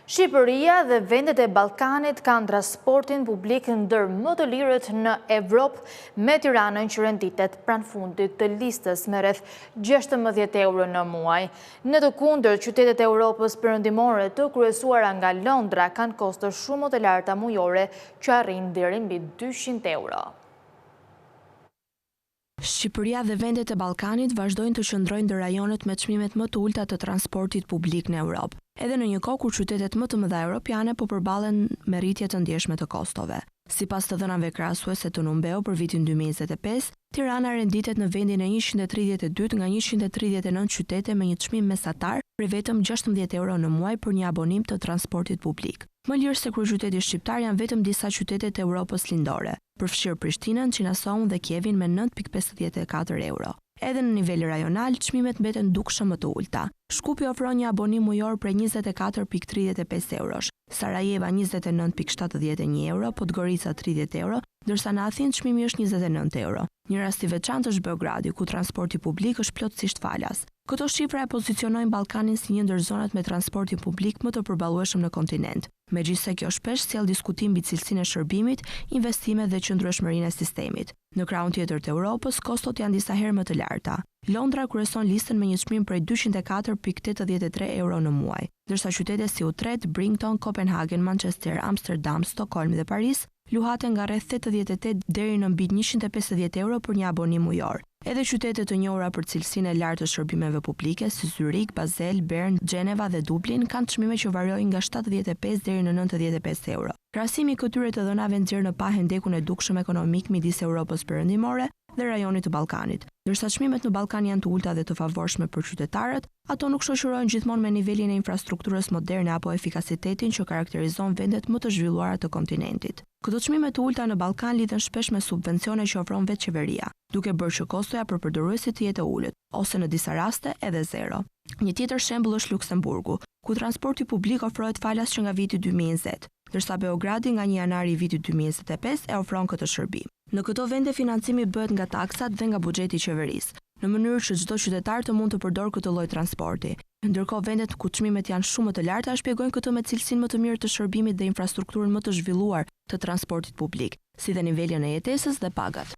Shqipëria dhe vendet e Ballkanit kanë transportin publik ndër më të lirët në Evropë, me Tiranën që renditet pranë fundit të listës me rreth 16 euro në muaj. Në të kundërt, qytetet e Europës perëndimore të kryesuara nga Londra kanë kosto shumë më të larta mujore që arrin deri mbi 200 euro. Shqipëria dhe vendet e Ballkanit vazhdojnë të qëndrojnë ndër rajonet me çmimet më të ulta të transportit publik në Europë, edhe në një kohë kur qytetet më të mëdha europiane po përballen me rritje të ndjeshme të kostove. Sipas të dhënave krahasuese të Numbeo për vitin 2025, Tirana renditet në vendin e 132 nga 139 qytete me një çmim mesatar prej vetëm 16 euro në muaj për një abonim të transportit publik. Më lirë se kryeqyteti shqiptar janë vetëm disa qytete të Europës lindore, përfshirë Prishtinën, Qinasoun dhe Kievin me 9.54 euro. Edhe në nivel rajonal, çmimet mbeten dukshëm më të ulta. Shkupi ofron një abonim mujor prej 24.35 eurosh, Sarajeva 29.71 euro, Podgorica 30 euro, ndërsa në Athinë çmimi është 29 euro. Një rast i veçantë është Beogradi, ku transporti publik është plotësisht falas. Këto shifra e pozicionojnë Ballkanin si një ndër zonat me transportin publik më të përballueshëm në kontinent. Megjithse kjo shpesh sjell diskutim mbi cilësinë e shërbimit, investimet dhe qëndrueshmërinë e sistemit. Në krahun tjetër të Europës, kostot janë disa herë më të larta. Londra kryeson listën me një çmim prej 204.83 euro në muaj, ndërsa qytete si Utrecht, Brington, Copenhagen, Manchester, Amsterdam, Stockholm dhe Paris luhaten nga rreth 88 deri në mbi 150 euro për një abonim mujor. Edhe qytetet të njohura për cilësinë e lartë të shërbimeve publike si Zurich, Basel, Bern, Gjeneva dhe Dublin kanë çmime që varojnë nga 75 deri në 95 euro. Krahasimi i këtyre të dhënave nxjerr në pa hendekun e dukshëm ekonomik midis Europës perëndimore dhe rajonit të Ballkanit. Ndërsa çmimet në Ballkan janë të ulta dhe të favorshme për qytetarët, ato nuk shoqërohen gjithmonë me nivelin e infrastrukturës moderne apo efikasitetin që karakterizon vendet më të zhvilluara të kontinentit. Këto çmime të ulta në Ballkan lidhen shpesh me subvencione që ofron vetë qeveria, duke bërë që kostoja për përdoruesit të jetë e ulët, ose në disa raste edhe zero. Një tjetër shembull është Luksemburgu, ku transporti publik ofrohet falas që nga viti 2020, ndërsa Beogradi nga 1 janari i vitit 2025 e ofron këtë shërbim. Në këto vende financimi bëhet nga taksat dhe nga buxheti i qeverisë, në mënyrë që çdo qytetar të mund të përdorë këtë lloj transporti. Ndërkohë vendet ku çmimet janë shumë më të larta shpjegojnë këtë me cilësinë më të mirë të shërbimit dhe infrastrukturën më të zhvilluar të transportit publik, si dhe nivelin e jetesës dhe pagat.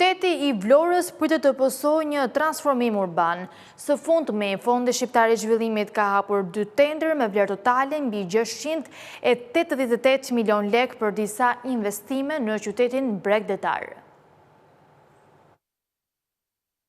Qyteti i Vlorës pritet të pësojë një transformim urban. Së fundmi, Fondi Shqiptar i Zhvillimit ka hapur 2 tender me vlerë totale mbi 688 milion lek për disa investime në qytetin bregdetar.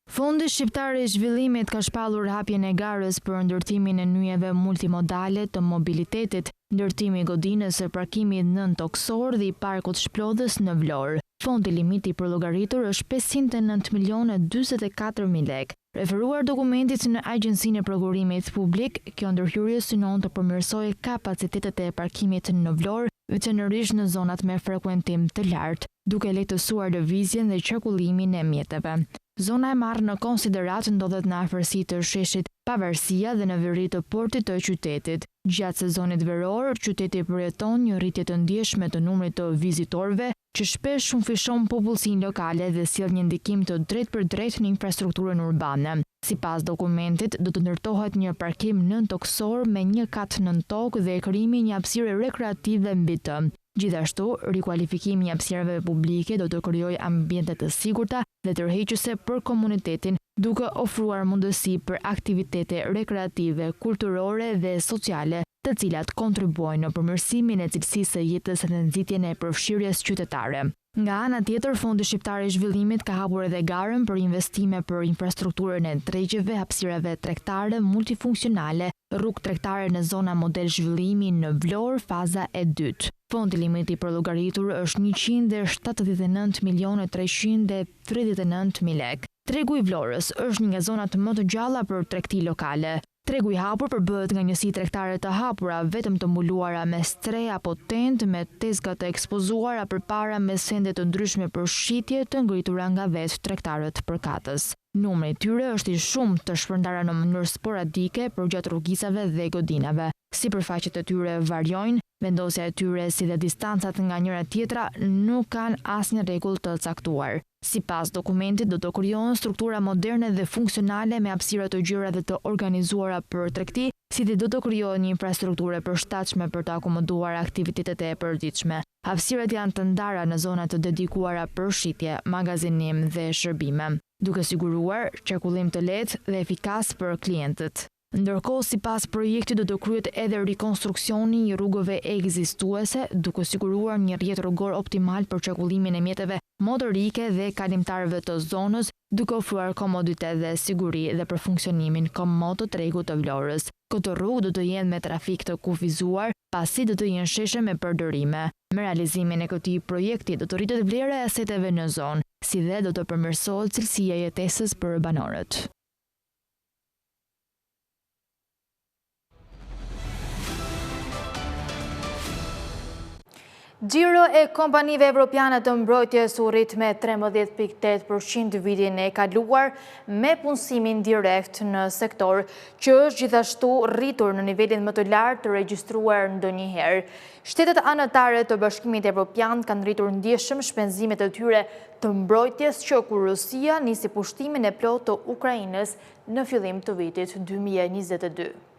Fondi Shqiptar i Zhvillimit ka shpallur hapjen e garës për ndërtimin e nyjeve multimodale të mobilitetit, ndërtimi i godinës së parkimit nën toksor dhe i parkut Shplodhës në Vlorë. Fondi limiti për llogaritur është 509.044.000 lekë. Referuar dokumentit në Agjencinë e Prokurimit Publik, kjo ndërhyrje synon të përmirësojë kapacitetet e parkimit në Vlorë, veçanërisht në zonat me frekuentim të lartë, duke lehtësuar lëvizjen dhe qarkullimin e mjeteve. Zona e marrë në konsiderat ndodhet në afërsi të sheshit Pavarësia dhe në veri të portit të qytetit. Gjatë sezonit veror, qyteti përjeton një rritje të ndjeshme të numrit të vizitorëve, që shpesh shumëfishon popullsinë lokale dhe sjell një ndikim të drejtpërdrejtë në infrastrukturën urbane. Sipas dokumentit, do të ndërtohet një parkim nëntoksor me një kat nën tokë dhe krijimi një hapësire rekreative mbi të. Gjithashtu, rikualifikimi i hapësirave publike do të krijojë ambiente të sigurta dhe tërheqëse për komunitetin, duke ofruar mundësi për aktivitete rekreative, kulturore dhe sociale, të cilat kontribuojnë në përmirësimin e cilësisë së jetës dhe nxitjen e përfshirjes qytetare. Nga ana tjetër, Fondi Shqiptar i Zhvillimit ka hapur edhe garën për investime për infrastrukturën e tregjeve, hapësirave tregtare multifunksionale, rrugë tregtare në zona model zhvillimi në Vlorë, faza e dytë. Fondi limiti për llogaritur është 179.339.000 lekë. Tregu i Vlorës është një nga zonat më të gjalla për tregti lokale. Tregu i hapur përbëhet nga njësi tregtare të hapura, vetëm të mbuluara me stre apo tent, me tezga të ekspozuara përpara me sende të ndryshme për shitje të ngritura nga vetë tregtarët përkatës. Numri i tyre është i shumtë, të shpërndara në mënyrë sporadike përgjatë rrugisave dhe godinave. Sipërfaqet e tyre variojnë, vendosja e tyre si dhe distancat nga njëra tjetra nuk kanë asnjë rregull të caktuar. Sipas dokumentit, do të krijohen struktura moderne dhe funksionale me hapësira të gjera dhe të organizuara për tregti, si dhe do të krijohet një infrastrukturë e përshtatshme për të akomoduar aktivitetet e përditshme. Hapësirat janë të ndara në zona të dedikuara për shitje, magazinim dhe shërbime, duke siguruar qarkullim të lehtë dhe efikas për klientët. Ndërkohë, sipas projektit do të kryhet edhe rikonstruksioni i rrugëve ekzistuese, duke siguruar një rrjet rrugor optimal për qarkullimin e mjeteve motorike dhe kalimtarëve të zonës, duke ofruar komoditet dhe siguri dhe për funksionimin komod të tregut të Vlorës. Këto rrugë do të jenë me trafik të kufizuar, pasi do të jenë sheshe me përdorime. Me realizimin e këtij projekti do të rritet vlera e aseteve në zonë, si dhe do të përmirësohet cilësia e jetesës për banorët. Gjiro e kompanive evropiane të mbrojtjes u rrit me 13.8% vitin e kaluar, me punësimin direkt në sektor, që është gjithashtu rritur në nivelin më të lartë të regjistruar ndonjëherë. Shtetet anëtare të Bashkimit Evropian kanë rritur ndjeshëm shpenzimet e tyre të mbrojtjes, që kur Rusia nisi pushtimin e plotë të Ukrainës në fillim të vitit 2022.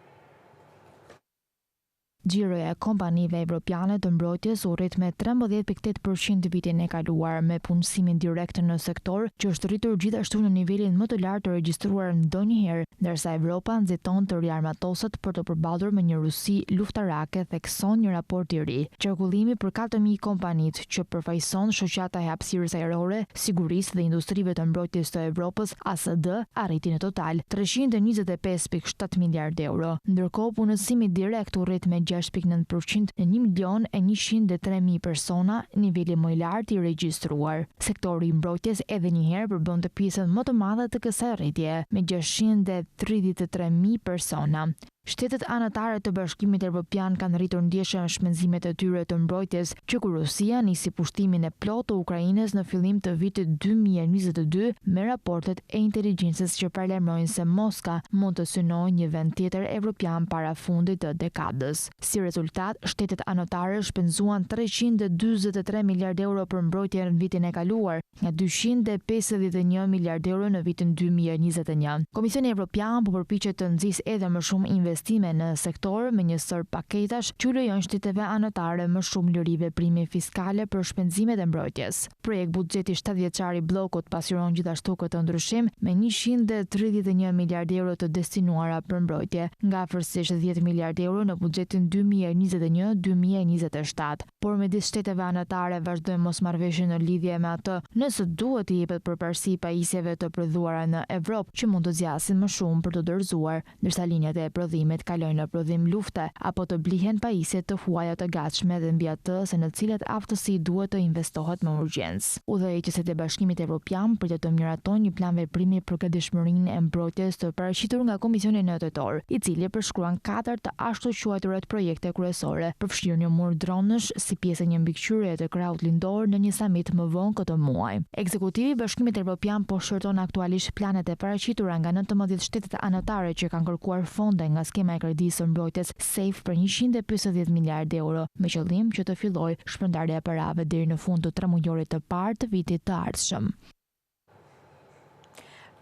Gjiroja e kompanive evropiane të mbrojtjes u rrit me 13.8% vitin e kaluar, me punësimin direkt në sektor, që është rritur gjithashtu në nivelin më të lartë të regjistruar ndonjëherë, ndërsa Evropa nxiton të riarmatoset për të përballur me një Rusi luftarake, thekson një raport i ri. Qarkullimi për 4.000 kompanit që përfaqëson shoqata e hapësirës ajrore, sigurisë dhe industrive të mbrojtjes të Evropës, ASD, arriti në total 325.7 miliardë euro. Ndërkohë, punësimi direkt u rrit me 6.9% në 1.103.000 persona, niveli më i lartë i regjistruar. Sektori i mbrojtjes edhe një herë përbën të pjesën më të madhe të kësaj rritje, me 633.000 persona. Shtetet anëtare të Bashkimit Evropian kanë rritur ndjeshëm shpenzimet e tyre të mbrojtjes, që kur Rusia nisi pushtimin e plotë të Ukrainës në fillim të vitit 2022, me raportet e inteligjencës që paralajmërojnë se Moska mund të synojë një vend tjetër evropian para fundit të dekadës. Si rezultat, shtetet anëtare shpenzuan 343 miliardë euro për mbrojtje në vitin e kaluar, nga 251 miliardë euro në vitin 2021. Komisioni Evropian po përpiqet të nxjisë edhe më shumë investime në sektor me një sër paketash që lejojnë shteteve anëtare më shumë liri veprimi fiskale për shpenzimet e mbrojtjes. Projekt buxheti 7 vjeçar i bllokut pasqyron gjithashtu këtë ndryshim me 131 miliardë euro të destinuara për mbrojtje, nga afërsisht 10 miliardë euro në buxhetin 2021-2027. Por midis shteteve anëtare vazhdojnë mosmarrëveshje në lidhje me atë nëse duhet të jepet përparësi pajisjeve të prodhuara në Evropë, që mund të zgjasin më shumë për të dorëzuar, ndërsa linjat e prodhimit shërbimet kalojnë në prodhim lufte apo të blihen pajisje të huaja të gatshme dhe mbi atë se në cilat aftësi duhet të investohet me urgjencë. Udhëheqësit e Bashkimit Evropian pritet të miratojnë një plan veprimi për këndvështërinë e mbrojtjes të paraqitur nga Komisioni në tetor, i cili përshkruan 4 të ashtu quajturat projekte kryesore, përfshirë një mur dronësh si pjesë e një mbikëqyrje të krahut lindor në një samit më vonë këtë muaj. Ekzekutivi i Bashkimit Evropian po shërton aktualisht planet e paraqitura nga 19 shtetet anëtare që kanë kërkuar fonde nga skema e kredisë së mbrojtjes SAFE për 150 miliardë euro, me qëllim që të fillojë shpërndarja e parave deri në fund të tremujorit të parë të vitit të ardhshëm.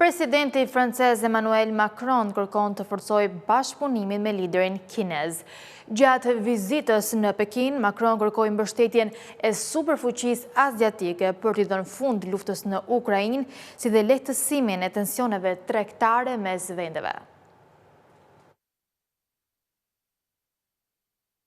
Presidenti francez Emmanuel Macron kërkon të forcojë bashkëpunimin me liderin kinez. Gjatë vizitës në Pekin, Macron kërkoi mbështetjen e superfuqisë azjatike për t'i dhënë fund luftës në Ukrainë, si dhe lehtësimin e tensioneve tregtare mes vendeve.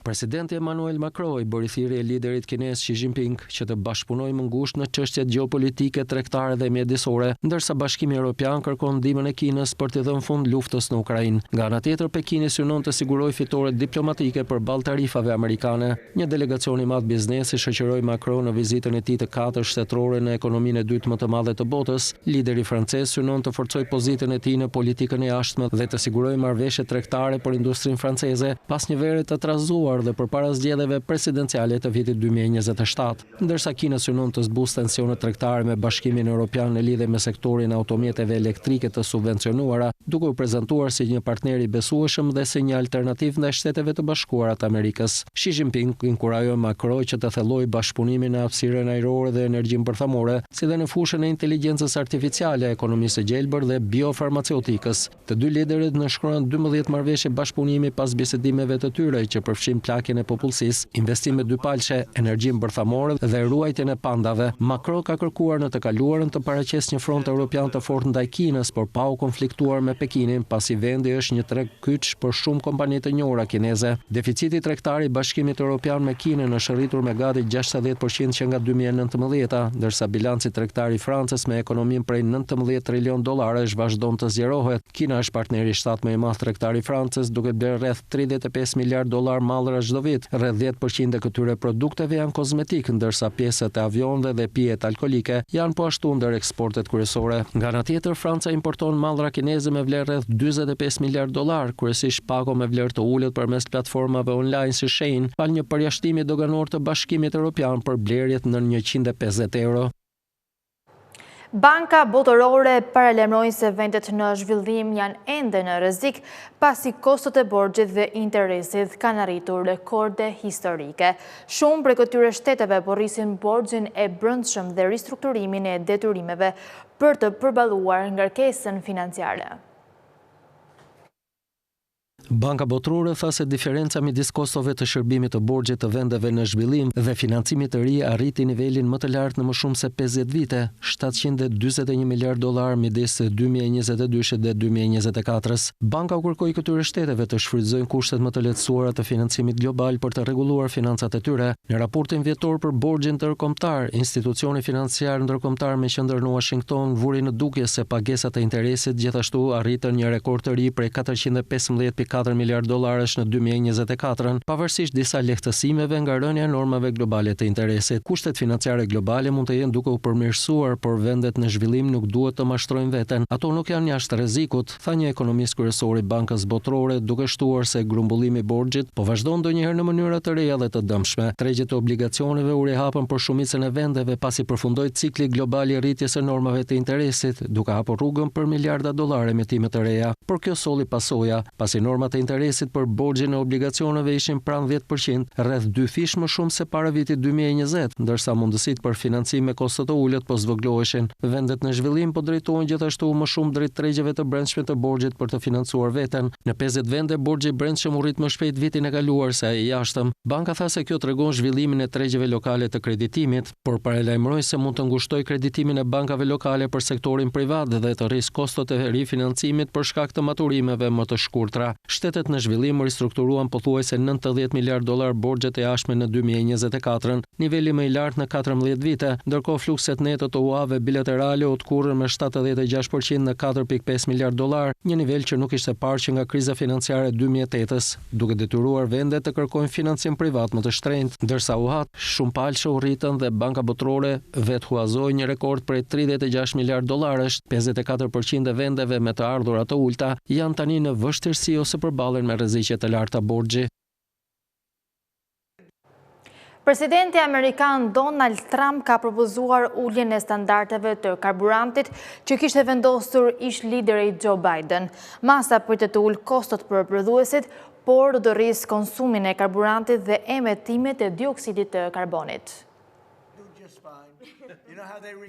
Presidenti Emmanuel Macron i bëri thirrje liderit kinez Xi Jinping që të bashkëpunojë më ngushtë në çështjet gjeopolitike, tregtare dhe mjedisore, ndërsa Bashkimi Evropian kërkon ndihmën e Kinës për të dhënë fund luftës në Ukrainë. Nga ana tjetër, Pekini synon të sigurojë fitore diplomatike përballë tarifave amerikane. Një delegacion i madh biznesi shoqëroi Macron në vizitën e tij të 4 shtetërore në ekonominë e dytë më të madhe të botës. Lideri francez synon të forcojë pozitën e tij në politikën e jashtme dhe të sigurojë marrëveshje tregtare për industrinë franceze pas një vere të trazuar dhe përpara zgjedhjeve presidenciale të vitit 2027, ndërsa Kina synon të zbusë tensionet tregtare me Bashkimin Evropian në lidhje me sektorin e automjeteve elektrike të subvencionuara, duke u prezantuar si një partner i besueshëm dhe si një alternativë ndaj Shteteve të Bashkuara të Amerikës. Xi Jinping inkurajoi Macron që të thellojë bashkëpunimin në hapësirën ajrore dhe energjinë bërthamore, si dhe në fushën e inteligjencës artificiale, ekonomisë së gjelbër dhe biofarmaceutikës. Të dy liderët nënshkruan 12 marrëveshje bashkëpunimi pas bisedimeve të tyre që përfshin plakjen e popullsisë, investime dypalçe, energjinë bërthamore dhe ruajtjen e pandave. Macron ka kërkuar në të kaluarën të paraqesë një front evropian të fortë ndaj Kinës, por pa u konfliktuar me Pekinin, pasi vendi është një treg kyç për shumë kompani të njohura kineze. Deficiti tregtar i Bashkimit Evropian me Kinën është rritur me gati 60% që nga 2019, ndërsa bilanci tregtar i Francës me ekonominë prej 19 trilion dollarësh vazhdon të zgjerohet. Kina është partneri 7 më i madh tregtar i Francës, duke blerë rreth 35 miliard dollar mallra çdo vit. Rreth 10% e këtyre produkteve janë kozmetik, ndërsa pjesët e avionëve dhe pijet alkolike janë po ashtu ndër eksportet kryesore. Nga ana tjetër, Franca importon mallra kineze me vlerë rreth 45 miliard dollar, kryesisht pako me vlerë të ulët përmes platformave online si Shein, pal një përjashtimi doganor të Bashkimit Evropian për blerjet nën 150 euro. Banka botërore paralajmëroi se vendet në zhvillim janë ende në rrezik pasi kostot e borxhit dhe interesit kanë arritur rekorde historike. Shumë prej këtyre shteteve po rrisin borxhin e brendshëm dhe ristrukturimin e detyrimeve për të përballuar ngarkesën financiare. Banka Botërore tha se diferenca midis kostove të shërbimit të borxhit të vendeve në zhvillim dhe financimit të ri arriti nivelin më të lartë në më shumë se 50 vite, 741 miliard dollar midis 2022 dhe 2024. Banka u kërkoi këtyre shteteve të shfrytëzojnë kushtet më të lehtësuara të financimit global për të rregulluar financat e tyre. Në raportin vjetor për borxhin ndërkombëtar, institucioni financiar ndërkombëtar me qendër në Washington vuri në dukje se pagesat e interesit gjithashtu arritën një rekord të ri prej 415 4 miliard dollarësh në 2024, pavarësisht disa lehtësimeve nga rënja e normave globale të interesit. Kushtet financiare globale mund të jenë duke u përmirësuar, por vendet në zhvillim nuk duhet të mashtrojnë veten. Ato nuk janë jashtë rrezikut, tha një ekonomist kryesor i Bankës Botërore, duke shtuar se grumbullimi i borxhit po vazhdon ndonjëherë në mënyra të reja dhe të dëmshme. Tregjet e obligacioneve u rihapën për shumicën e vendeve pasi përfundoi cikli global i rritjes së normave të interesit, duke hapur rrugën për miliarda dollar emitime të reja. Por kjo solli pasoja, pasi normat e interesit për borxhin e obligacioneve ishin pranë 10%, rreth 2 fish më shumë se para vitit 2020, ndërsa mundësitë për financim me kosto të ulët po zvogloheshin. Vendet në zhvillim po drejtohen gjithashtu më shumë drejt tregjeve të brendshme të borxhit për të financuar veten. Në 50 vende borxhi i brendshëm u rrit më shpejt vitin e kaluar se ai i jashtëm. Banka tha se kjo tregon zhvillimin e tregjeve lokale të kreditimit, por paralajmëroi se mund të ngushtojë kreditimin e bankave lokale për sektorin privat dhe të rrisë kostot e rifinancimit për shkak të maturimeve më të shkurtra. Shtetet në zhvillim ristrukturuan pothuajse 90 miliard dollar borxhet e jashtme në 2024, niveli më i lartë në 14 vite, ndërkohë flukset neto të UA-ve bilaterale u tkurrën me 76% në 4.5 miliard dollar, një nivel që nuk ishte parë që nga kriza financiare e 2008-s, duke detyruar vendet të kërkojnë financim privat më të shtrenjtë, ndërsa UA-t shumë palëshe u rritën dhe Banka Botërore vetë huazoi një rekord prej 36 miliard dollarësh. 54% e vendeve me të ardhurat të ulta janë tani në vështirësi ose përballen me rreziqe të larta borxhi. Presidenti Amerikan Donald Trump ka propozuar uljen e standardeve të karburantit që kishte vendosur ish lideri Joe Biden. Masa pritet të ulë kostot për prodhuesit, por do të rrisë konsumin e karburantit dhe emetimet e dioksidit të karbonit.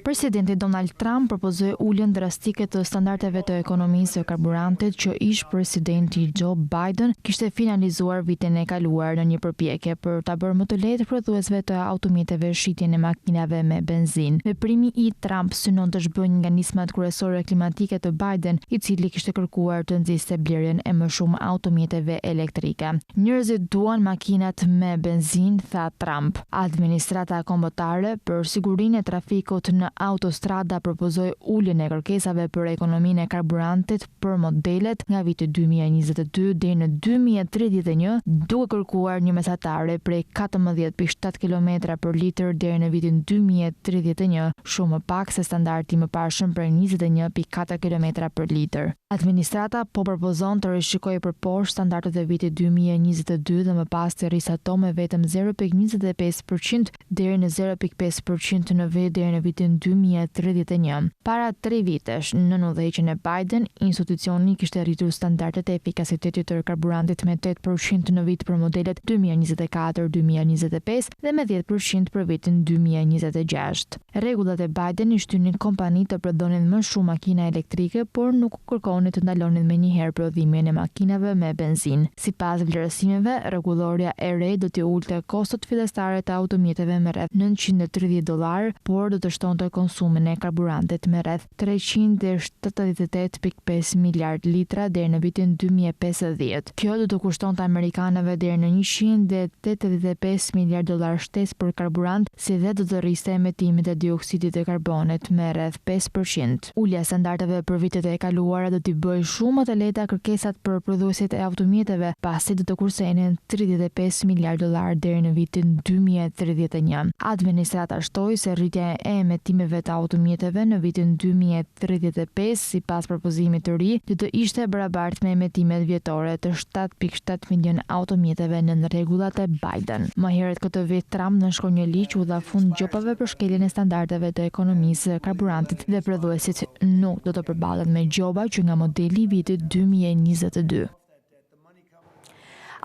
Presidenti Donald Trump propozoi uljen drastike të standardeve të ekonomisë së karburantit që ish presidenti Joe Biden kishte finalizuar vitin e kaluar në një përpjekje për ta bërë më të lehtë prodhuesve të automjeteve shitjen e makinave me benzinë. Veprimi i Trump synon të zhbënjë nga nismat kryesore klimatike të Biden, i cili kishte kërkuar të nxiste blerjen e më shumë automjeteve elektrike. Njerëzit duan makinat me benzinë, tha Trump. Administrata kombëtare për sigurinë e trafikut në autostrada propozoi uljen e kërkesave për ekonominë e karburantit për modelet nga viti 2022 deri në 2031, duke kërkuar një mesatare prej 14.7 km për litër deri në vitin 2031, shumë më pak se standardi më parshëm për 21.4 km për litër. Administrata po propozon të rishikojë përposhtë standardet e vitit 2022 dhe më pas të rrisë ato me vetëm 0.25% deri në 0.5% në vit deri në vitin 2031. Para 3 vitesh, në udhëheqjen e Biden, institucioni kishte rritur standardet e efikasitetit të karburantit me 8% në vit për modelet 2024-2025 dhe me 10% për vitin 2026. Rregullat e Biden i shtynin kompanitë të prodhonin më shumë makina elektrike, por nuk kërkonin të ndalonin menjëherë prodhimin e makinave me benzinë. Sipas vlerësimeve, rregulloria e re do t'i ulte kostot fillestare të automjeteve me rreth $930, por do të shtonte konsumin e karburantit me rreth 378.5 miliard litra deri në vitin 2050. Kjo do të kushtonte amerikanëve deri në $185 miliard shtesë për karburant, si dhe do të rriste emetimet e dioksidit të karbonit me rreth 5%. Ulja e standardeve për vitet e kaluara do t'i bëjë shumë më të lehta kërkesat për prodhuesit e automjeteve, pasi do të kursenin $35 miliard deri në vitin 2031. Administrata shtoi se rritja e emetimeve të automjeteve në vitin 2035, sipas propozimit të ri, do të ishte barabartë me emetimet vjetore të 7.7 milion automjeteve në rregullat e Biden. Më herët këtë vit Trump nënshkroi një ligj që u dha fund gjopave për shkeljen e standardeve të ekonomisë së karburantit dhe prodhuesit nuk do të përballen me gjoba që nga modeli i vitit 2022.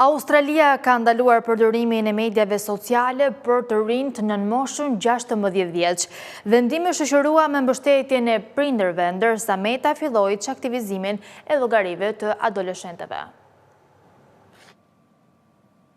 Australia ka ndaluar përdorimin e mediave sociale për të rinjt nën moshën 16 vjeç. Vendimi shoqërua me mbështetjen e prindërve, ndërsa Meta filloi çaktivizimin e llogarive të adoleshentëve.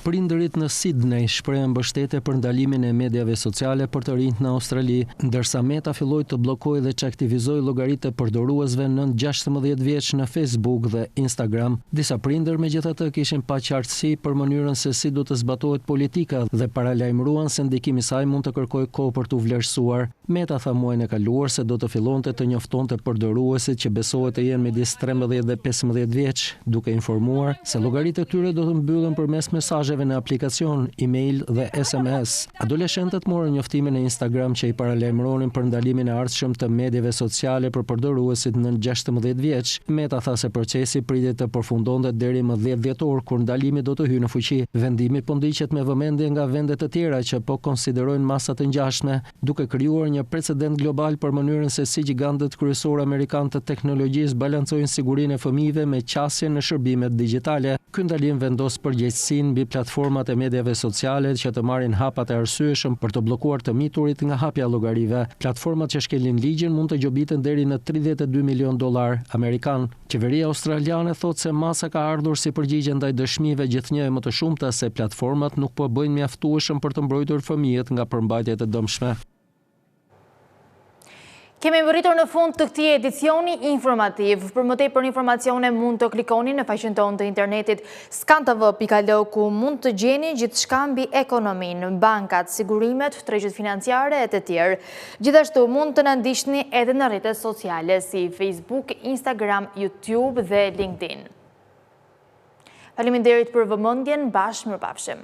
Prindërit në Sydney shprehen mbështetje për ndalimin e mediave sociale për të rinjt në Australi, ndërsa Meta filloi të bllokojë dhe çaktivizoi llogaritë e përdoruesve nën 16 vjeç në Facebook dhe Instagram. Disa prindër megjithatë kishin paqartësi për mënyrën se si do të zbatohet politika dhe paralajmëruan se ndikimi i saj mund të kërkojë kohë për të vlerësuar. Meta tha muajin e kaluar se do të fillonte të njoftonte përdoruesit që besohet të jenë midis 13 dhe 15 vjeç, duke informuar se llogaritë e tyre do të mbyllen përmes mesazheve në aplikacion, email dhe SMS. Adoleshentët morën njoftimin e Instagram që i paralajmëronin për ndalimin e ardhshëm të mediave sociale për përdoruesit nën 16 vjeç. Meta tha se procesi pritet të përfundonte deri më 10 dhjetor, kur ndalimi do të hyjë në fuqi. Vendimi po ndiqet me vëmendje nga vende të tjera që po konsiderojnë masa të ngjashme, duke krijuar një precedent global për mënyrën se si gjigantët kryesorë amerikanë të teknologjisë balancojnë sigurinë e fëmijëve me qasjen në shërbimet digjitale. Ky ndalim vendos përgjegjësinë mbi platformat e mediave sociale që të marrin hapat e arsyeshëm për të bllokuar të miturit nga hapja llogarive. Platformat që shkelin ligjin mund të gjobiten deri në $32 milion amerikan. Qeveria australiane thotë se masa ka ardhur si përgjigje ndaj dëshmive gjithnjë më të shumta se platformat nuk po bëjnë mjaftueshëm për të mbrojtur fëmijët nga përmbajtjet e dëmshme. Kemi mbërritur në fund të këtij edicioni informativ. Për më tepër informacione mund të klikoni në faqen tonë të internetit skantv.al ku mund të gjeni gjithçka mbi ekonominë, bankat, sigurimet, tregjet financiare e të tjerë. Gjithashtu mund të na ndiqni edhe në rrjetet sociale si Facebook, Instagram, YouTube dhe LinkedIn. Faleminderit për vëmendjen, bashkë mirëpafshim.